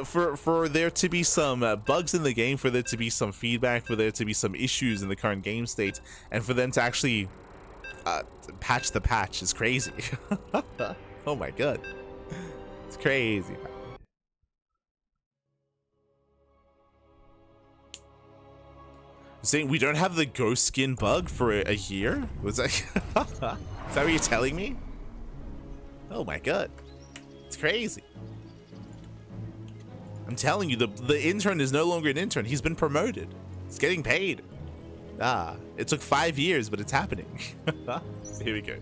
for there to be some bugs in the game, for there to be some feedback, for there to be some issues in the current game state, and for them to actually patch the patch is crazy. Oh my god, it's crazy. Saying we don't have the ghost skin bug for a year? Was that is that what you're telling me? Oh my god, it's crazy. I'm telling you, the intern is no longer an intern. He's been promoted. He's getting paid. It took 5 years, but it's happening. Here we go.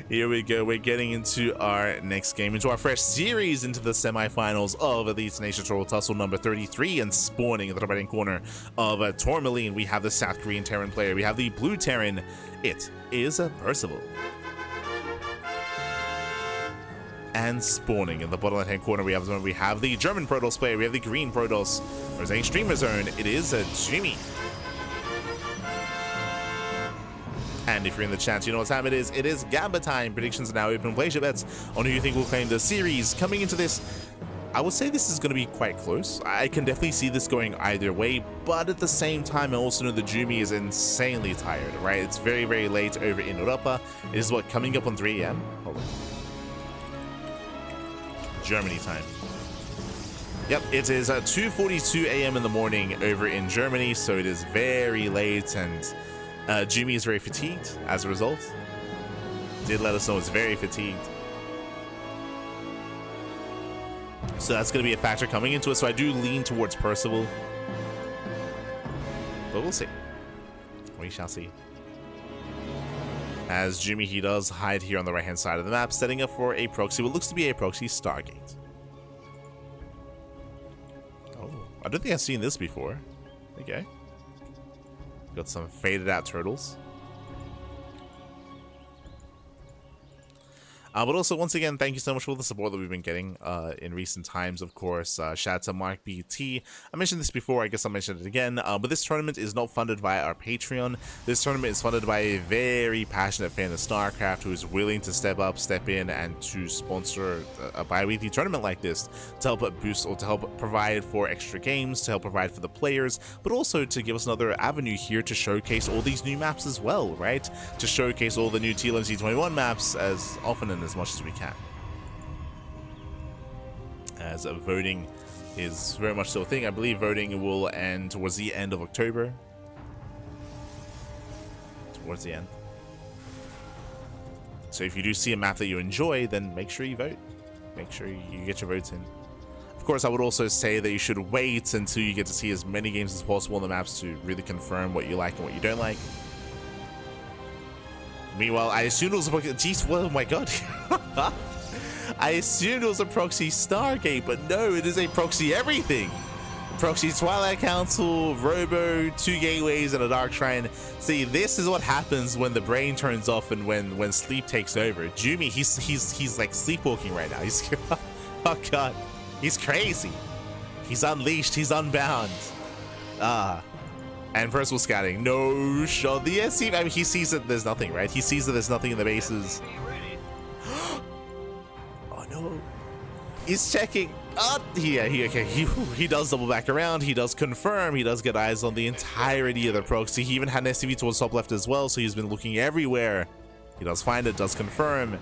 Here we go. We're getting into our next game, into our fresh series, into the semifinals of the Tenacious Turtle Tussle number 33, and spawning in the top right-hand corner of Tourmaline. We have the South Korean Terran player. We have the blue Terran. It is Percival. And spawning in the bottom left-hand corner, we have the German Protoss player. We have the green Protoss. There's a streamer zone. It is Jumy. And if you're in the chat, you know what time it is. It is Gamba time. Predictions are now open. Place your bets on who you think will claim the series. Coming into this, I would say this is going to be quite close. I can definitely see this going either way, but at the same time, I also know the Jumy is insanely tired, right? It's very, very late over in Europa. It is what, coming up on 3 AM? Hold on. Germany time. Yep, it is 2:42 AM in the morning over in Germany, so it is very late, and Jumy is very fatigued as a result. Did let us know it's very fatigued. So that's going to be a factor coming into it, so I do lean towards Percival. But we'll see. We shall see. As Jumy, he does hide here on the right-hand side of the map, setting up for a proxy, what looks to be a proxy Stargate. Oh, I don't think I've seen this before. Okay. Got some faded out turtles. But also, once again, thank you so much for the support that we've been getting in recent times, of course. Shout out to Mark BT. I mentioned this before, I guess I'll mention it again. But this tournament is not funded via our Patreon. This tournament is funded by a very passionate fan of StarCraft who is willing to step in, and to sponsor a bi-weekly tournament like this to help boost, or to help provide for extra games, to help provide for the players, but also to give us another avenue here to showcase all these new maps as well, right? To showcase all the new TLMC21 maps as often and as much as we can. As voting is very much so a thing. I believe voting will end towards the end of October. Towards the end. So if you do see a map that you enjoy, then make sure you vote. Make sure you get your votes in. Of course, I would also say that you should wait until you get to see as many games as possible on the maps to really confirm what you like and what you don't like. Meanwhile, I assumed it was a proxy. Jeez, well, oh my god. I assumed it was a proxy Stargate, but no, it is a proxy everything. Proxy Twilight Council, Robo, 2 gateways, and a Dark Shrine. See, this is what happens when the brain turns off and when sleep takes over. Jumy, he's like sleepwalking right now. He's oh god, he's crazy. He's unleashed. He's unbound. And Percival scouting. No shot. The SC. I mean, he sees that there's nothing, right? He sees that there's nothing in the bases. Oh no. He's checking. He does double back around. He does confirm. He does get eyes on the entirety of the proxy. He even had an SCV towards top left as well, so he's been looking everywhere. He does find it, does confirm,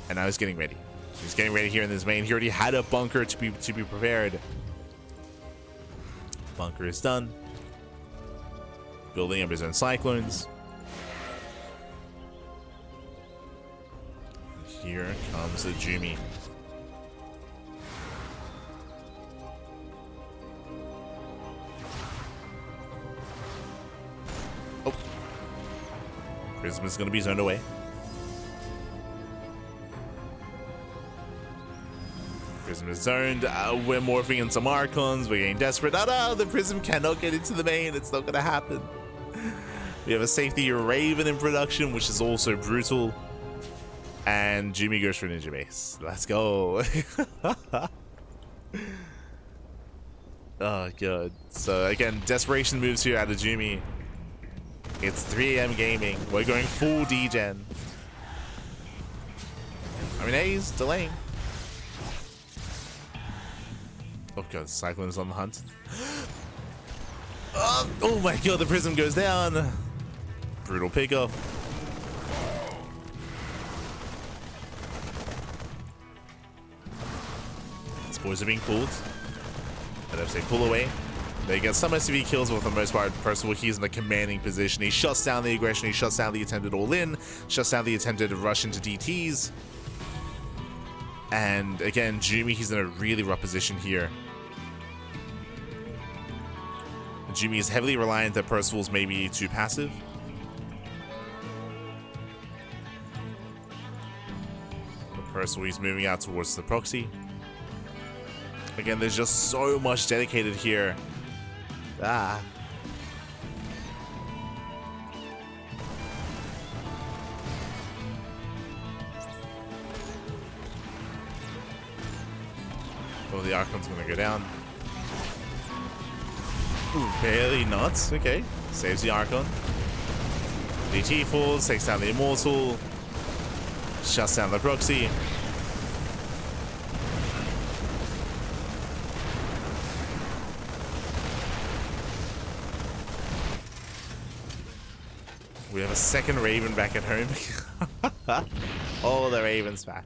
and now he's getting ready. He's getting ready here in this main. He already had a bunker to be prepared. Bunker is done. Building up his own cyclones. Here comes the Jumy. Oh. Prism is going to be zoned away. Prism is zoned. We're morphing into Archons. We're getting desperate. Oh no, the Prism cannot get into the main. It's not going to happen. We have a safety Raven in production, which is also brutal. And Jumy goes for Ninja Base. Let's go. Oh, God. So, again, desperation moves here out of Jumy. It's 3 AM gaming. We're going full degen. I mean, A's delaying. Oh, god, Cyclone is on the hunt. Oh my god, the prism goes down. Brutal pickup. These boys are being pulled. But if they pull away, they get some SCV kills, but for the most part, Percival, he's in a commanding position. He shuts down the aggression, he shuts down the attempted all-in, shuts down the attempted rush into DTs. And again, Jumy, he's in a really rough position here. Jumy is heavily reliant that Percival's maybe too passive. But Percival, he's moving out towards the proxy. Again, there's just so much dedicated here. Ah. Oh, the Archon's gonna go down. Ooh, barely nuts. Okay. Saves the Archon. DT falls, takes down the Immortal. Shuts down the proxy. We have a second Raven back at home. Oh, the Raven's back.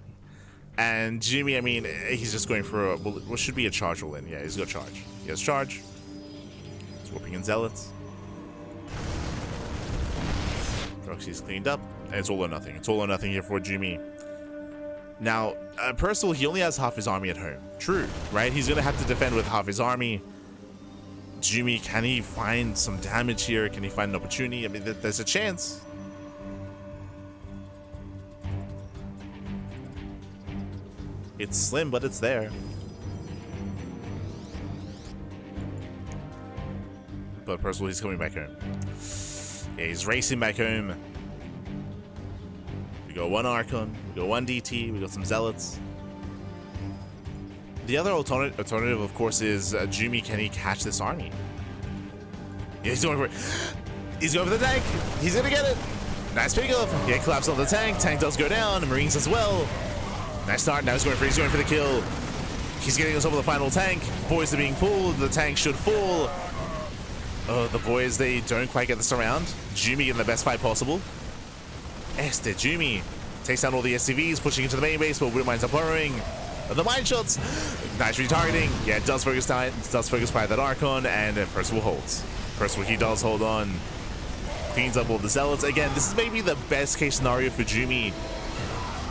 And Jumy, I mean, he's just going for a, what should be a charge all in. Yeah, he's got charge. He has charge. He's whooping in Zealots. Proxy's cleaned up. And it's all or nothing. It's all or nothing here for Jumy. Now, Percival, he only has half his army at home. True, right? He's going to have to defend with half his army. Jumy, can he find some damage here? Can he find an opportunity? I mean, there's a chance. It's slim, but it's there. But Percival, he's coming back home. Yeah, he's racing back home. We got one Archon, we got one DT, we got some Zealots. The other alternative, of course, is Jumy. Can he catch this army? Yeah, he's going for it. He's going for the tank. He's gonna get it. Nice pickup. Yeah, collapse on the tank. Tank does go down. Marines as well. Nice start. Now he's going for the kill. He's getting us over the final tank. Boys are being pulled. The tank should fall. Oh, the boys, they don't quite get this around. Jumy getting the best fight possible. Esther Jumy takes down all the SCVs, pushing into the main base, but Widowmines are burrowing. The mine shots. Nice retargeting. Yeah, it does focus fire that Archon, and Percival holds. Percival, he does hold on. Cleans up all the Zealots. Again, this is maybe the best case scenario for Jumy.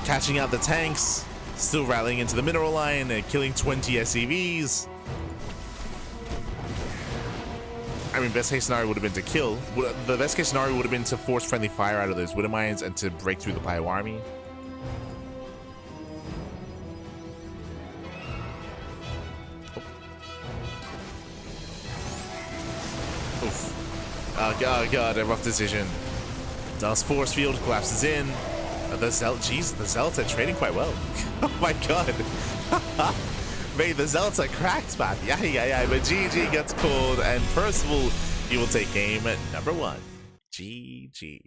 Catching out the tanks, still rallying into the mineral line, and killing 20 SCVs. I mean, best case scenario would have been to kill. The best case scenario would have been to force friendly fire out of those Widowmines and to break through the Bio army. Oof. Oh god, a rough decision. Dust force field collapses in. The Zealots are trading quite well. Oh my god. Mate, the Zealots are cracked, man. Yeah. But GG gets called, and Percival, he will take game number 1. GG.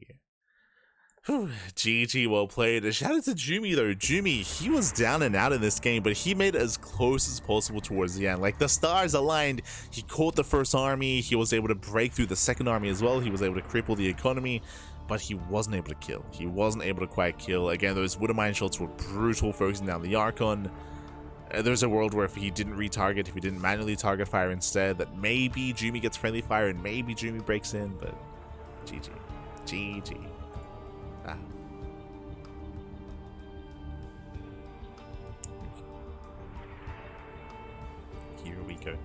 Whew. GG, well played. Shout out to Jumy though. Jumy, he was down and out in this game, but he made it as close as possible towards the end. Like, the stars aligned. He caught the first army. He was able to break through the second army as well. He was able to cripple the economy, but he wasn't able to kill. He wasn't able to quite kill. Again, those Widowmine shots were brutal, focusing down the Archon. There's a world where if he didn't retarget, if he didn't manually target fire instead, that maybe Jumy gets friendly fire and maybe Jumy breaks in, but GG. GG. Ah. Here we go.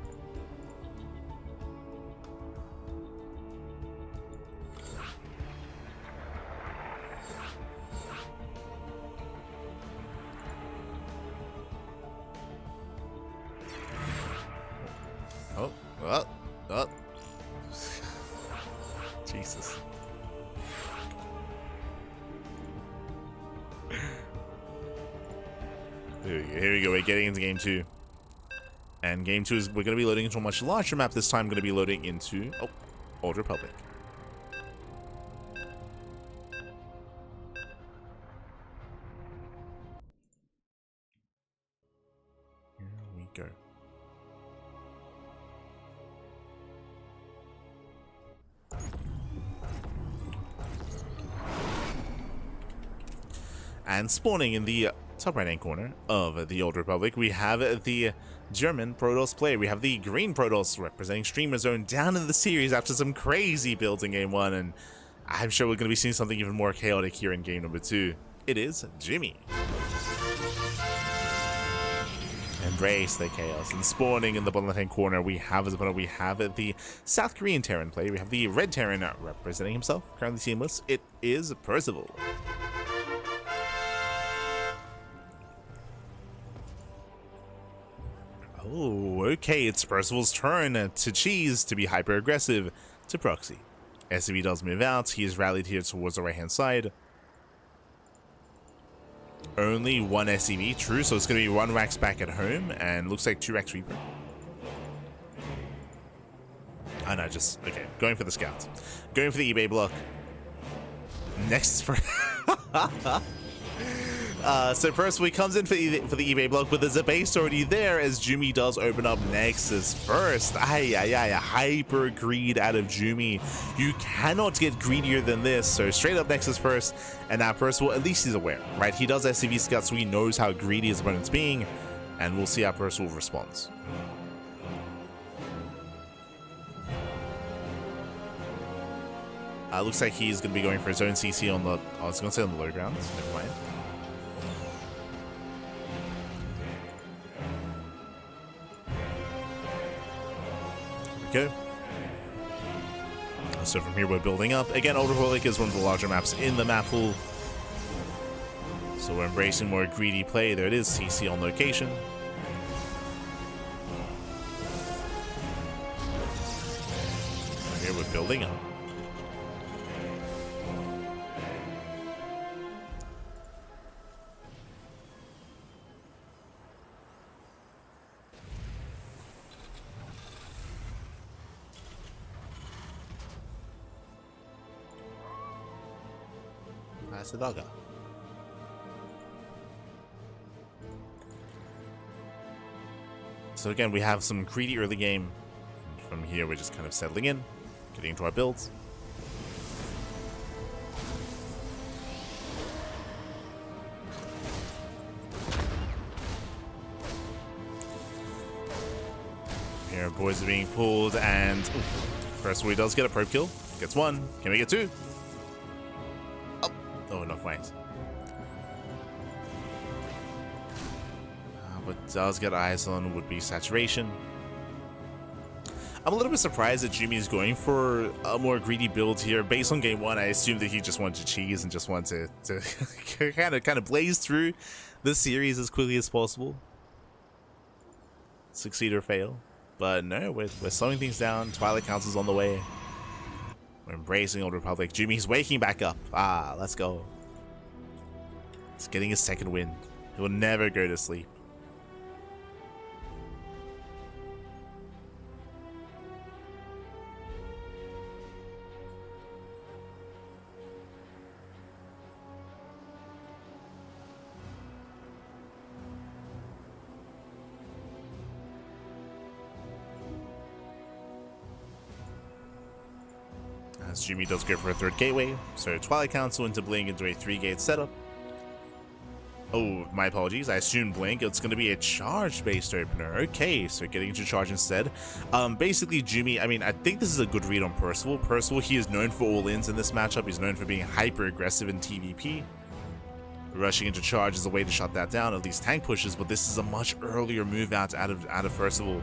Oh. Jesus. Here we go. We're getting into game 2. And game 2 is, we're going to be loading into a much larger map this time. Going to be loading into, Old Republic. Here we go. And spawning in the top right-hand corner of the Old Republic, we have the German Protoss player. We have the green Protoss representing Streamer Zone down in the series after some crazy builds in game 1, and I'm sure we're going to be seeing something even more chaotic here in game number 2. It is Jumy. Embrace the chaos. And spawning in the bottom left-hand corner, we have the South Korean Terran player. We have the red Terran representing himself, currently teamless. It is Percival. Oh, okay, it's Percival's turn to cheese, to be hyper-aggressive, to proxy. SCV does move out, he is rallied here towards the right-hand side. Only one SCV, true, so it's going to be 1 Rax back at home, and looks like 2 Rax Reaper. Oh no, just, okay, going for the scouts. Going for the eBay block. Next for... so Percival, he comes in for the eBay block, but there's a base already there as Jumy does open up Nexus first. Hyper greed out of Jumy. You cannot get greedier than this. So straight up Nexus first, and now Percival, at least he's aware, right? He does SCV scouts, so he knows how greedy his opponent's being, and we'll see how Percival responds. Looks like he's going to be going for his own CC on the, I was going to say on the low grounds, never mind. Go. So from here we're building up. Again, Old Republic is one of the larger maps in the map pool. So we're embracing more greedy play. There it is, CC on location. From here we're building up. That's the doggo. So again, we have some greedy early game. From here, we're just kind of settling in, getting into our builds. Here, boys are being pulled, and first he does get a probe kill. Gets 1. Can we get 2? Oh, not quite. But does get eyes on would be saturation. I'm a little bit surprised that Jumy is going for a more greedy build here. Based on game 1, I assumed that he just wanted to cheese and just wanted to kind of blaze through the series as quickly as possible. Succeed or fail. But no, we're slowing things down. Twilight Council's on the way. We're embracing Old Republic. Jumy's waking back up. Let's go. He's getting his second wind. He will never go to sleep. As Jumy does go for a 3rd gateway, so Twilight Council into Blink into a 3-gate setup. Oh, my apologies, I assumed Blink. It's going to be a charge-based opener. Okay, so getting into charge instead. Basically, Jumy, I mean, I think this is a good read on Percival. Percival, he is known for all-ins in this matchup. He's known for being hyper-aggressive in TvP. Rushing into charge is a way to shut that down, at least tank pushes, but this is a much earlier move out of Percival.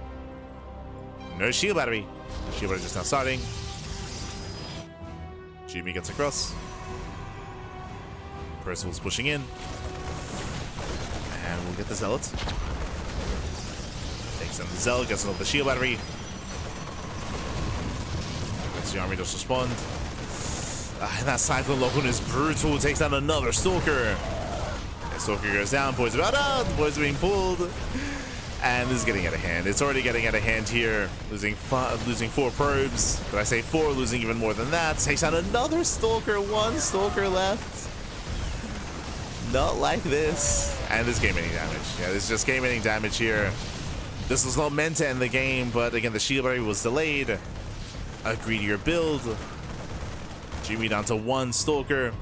No shield battery. Shield battery just now starting. Jumy gets across. Percival's pushing in. And we'll get the Zealot. Takes down the Zealot, gets another shield battery. As the army does respond. And that Cyclone Lock-on is brutal. Takes down another Stalker. And Stalker goes down. Boys are about out. The boys are being pulled. And this is getting out of hand. It's already getting out of hand here. Losing 4 probes. But I say 4, losing even more than that. Takes out another Stalker. 1 Stalker left. Not like this. And this game ending damage. Yeah, this is just game ending damage here. This was not meant to end the game, but again, the shield battery was delayed. A greedier build. Jumy down to 1 Stalker.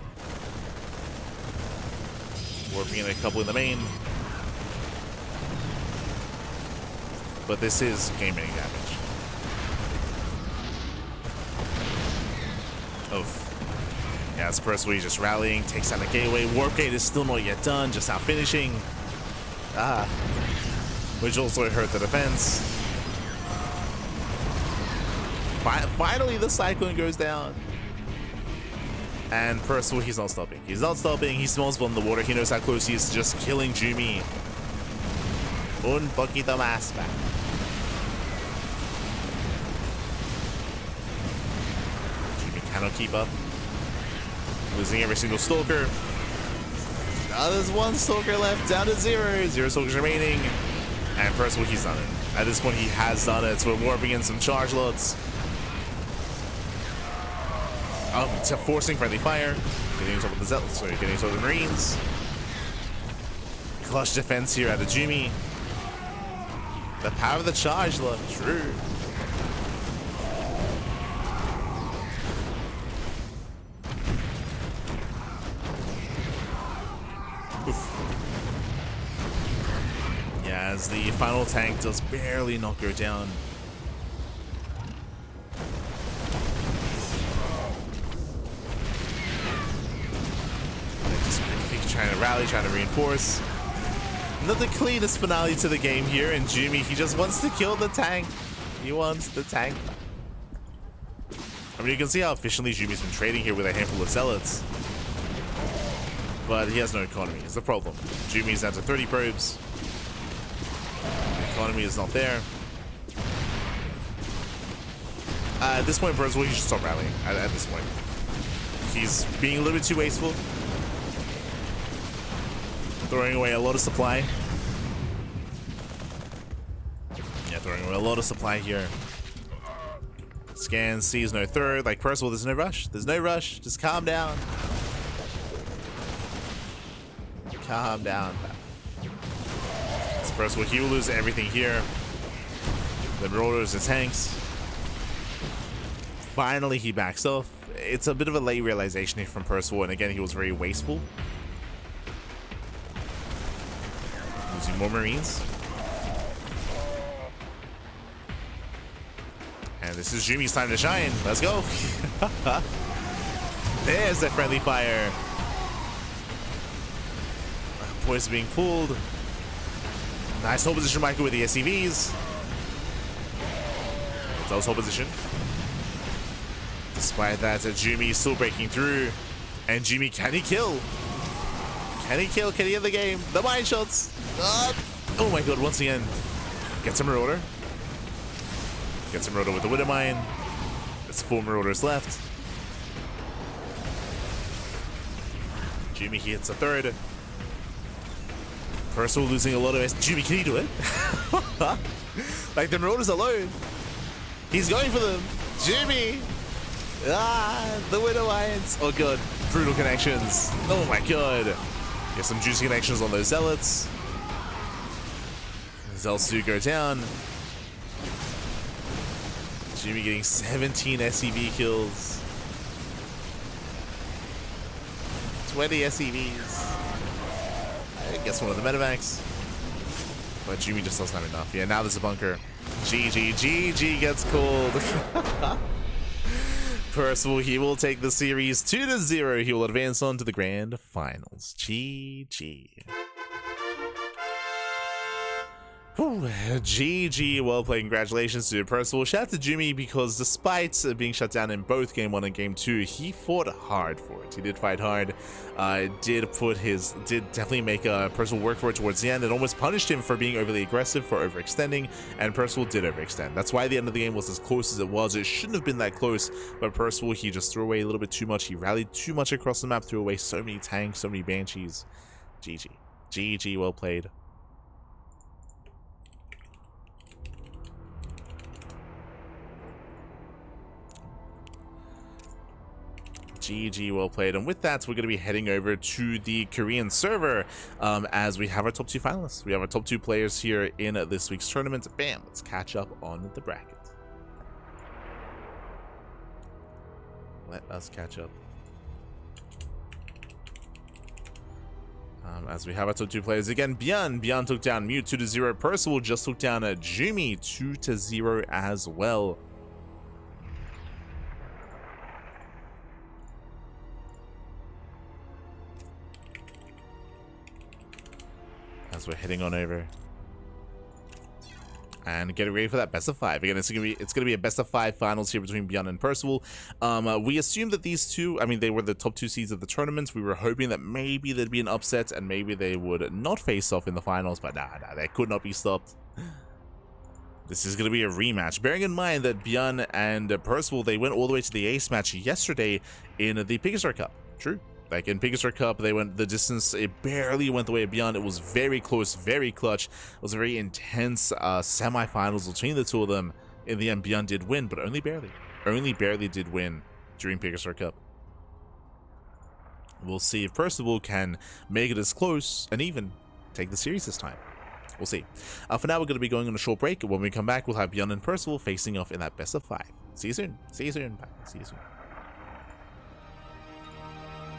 Warping in a couple in the main. But this is game-ending damage. Oof. Yeah, it's Percival just rallying, takes down the gateway. Warp gate is still not yet done, just out finishing. Ah. Which also hurt the defense. Finally, the Cyclone goes down. And Percival, he's not stopping. He's not stopping. He smells blood in the water. He knows how close he is to just killing Jumy. Un poquito más back. Jumy cannot keep up. Losing every single Stalker. Now there's one Stalker left, down to 0. 0 Stalkers remaining. And Percival, he's done it. At this point, he has done it. So we're warping in some charge loads. Forcing friendly fire. Getting into the Zealots. Sorry, getting into the Marines. Clutch defense here out of Jumy. The power of the charge load. True. As the final tank does barely not go down. Just trying to rally, trying to reinforce. Not the cleanest finale to the game here, and Jumy, he just wants to kill the tank. He wants the tank. I mean, you can see how efficiently Jumy's been trading here with a handful of Zealots. But he has no economy, is the problem. Jumy's down to 30 probes. Economy is not there. At this point, Percival, he should stop rallying. At this point, he's being a little bit too wasteful, throwing away a lot of supply. Yeah, throwing away a lot of supply here. Scan, sees no third. Like Percival, there's no rush. There's no rush. Just calm down. Calm down. Percival, he will lose everything here. The Marauders and tanks. Finally, he backs off. It's a bit of a late realization here from Percival, and again, he was very wasteful. Losing more Marines. And this is Jumy's time to shine. Let's go. There's the friendly fire. Poison being pulled. Nice hold position, Michael, with the SCVs. That was hold position. Despite that, Jumy is still breaking through. And Jumy, can he kill? Can he kill? Can he end the game? The mine shots. Oh my god, once again. Gets a Marauder. Gets a Marauder with the Widow Mine. There's 4 Marauders left. Jumy, he hits a third. Percival losing a lot of Jumy, can he do it? Like the Marauders alone. He's going for them. Jumy. The Widow Irons. Oh god. Brutal connections. Oh my god. Get some juicy connections on those Zealots. Zealots do go down. Jumy getting 17 SCV kills. 20 SCVs. I guess one of the medevacs. But Jumy just doesn't have enough. Yeah, now there's a bunker. GG gets called. Percival, he will take the series 2-0. He will advance on to the grand finals. GG. Whew. GG, well played. Congratulations to Percival. Shout out to Jumy because despite being shut down in both Game 1 and Game 2, he fought hard for it. He did fight hard. Did definitely make Percival work for it towards the end. It almost punished him for being overly aggressive, for overextending, and Percival did overextend. That's why the end of the game was as close as it was. It shouldn't have been that close, but Percival, he just threw away a little bit too much. He rallied too much across the map, threw away so many tanks, so many Banshees. GG. GG, well played. GG, well played. And with that, we're going to be heading over to the Korean server as we have our top 2 finalists. We have our top 2 players here in this week's tournament. Bam, let's catch up on the bracket. Let us catch up. As we have our top 2 players again, Bjorn took down Mute 2-0. Percival just took down Jumy 2-0 as well. As we're heading on over and getting ready for that best of 5. Again, it's gonna be a best of 5 finals here between Bjorn and Percival. We assumed that these two, I mean, they were the top 2 seeds of the tournament. We were hoping that maybe there'd be an upset and maybe they would not face off in the finals, but nah, they could not be stopped. This is gonna be a rematch. Bearing in mind that Bjorn and Percival, they went all the way to the ace match yesterday in the Pegastar Cup. True. Like in Pegastar Cup, they went the distance. It barely went the way of Bjorn. It was very close, very clutch. It was a very intense semifinals between the two of them. In the end, Bjorn did win, but only barely. Only barely did win during Pegastar Cup. We'll see if Percival can make it as close and even take the series this time. We'll see. For now, we're going to be going on a short break. When we come back, we'll have Bjorn and Percival facing off in that best of 5. See you soon. See you soon. Bye. See you soon.